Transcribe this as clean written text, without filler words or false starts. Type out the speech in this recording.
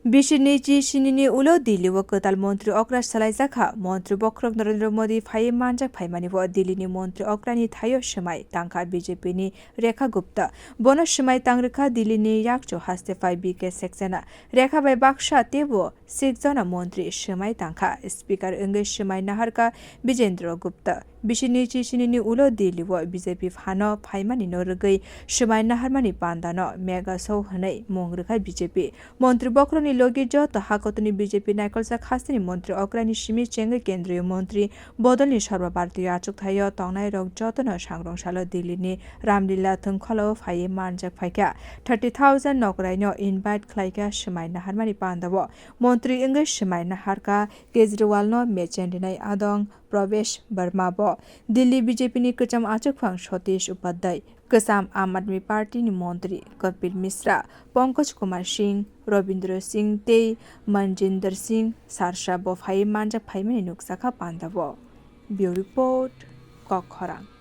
बिसिनि चिसिनि उलो दिल्ली व कताल मन्त्री okra salaizakha मन्त्री bokhorok Narendra Modi phai manjak phaimani व दिल्लीनि मन्त्री okra थायो swmai tangkha BJP नि रेखा गुप्ता बोनो swmai tangkha दिल्लीनि yakcho haste phai BK seksena रेखा bai baksha teibo jona मन्त्री swmai tangkha speaker ungwi swmai naharkha Bijendra Gupta बिसिनि चिसिनि उलो दिल्ली व BJP फानो phaimani no rgui swmai naharmani panda no mega show hanai mongrikha BJP मन्त्री bokhorok logi joto hakotoni BJP naikolsa khastini montri okra ni simi chengai kendriya mantri bodolni sarva bharatiya achuk thayo tongnai rok joto no sangrong salo Delhi ni ramlila thungkhalo phai manjak phaikya 30,000 nokrai no invite khlaikya swmai naharmani pandabo मन्त्री ungwi swmai naharkha kejriwal no mechendinai adong प्रवेश वर्मा बो Delhi BJP नि कचम आचुकफांग सतीश उपाध्याय कसम आम आदमी party नि मंत्री कपिल मिश्रा पंकज कुमार सिंह रविंद्र सिंह ते मनजिंदर सिंह सारसा बो phai manjak phaimani नुक्साखा पांदाबो ब्यूरो रिपोर्ट बोखरok।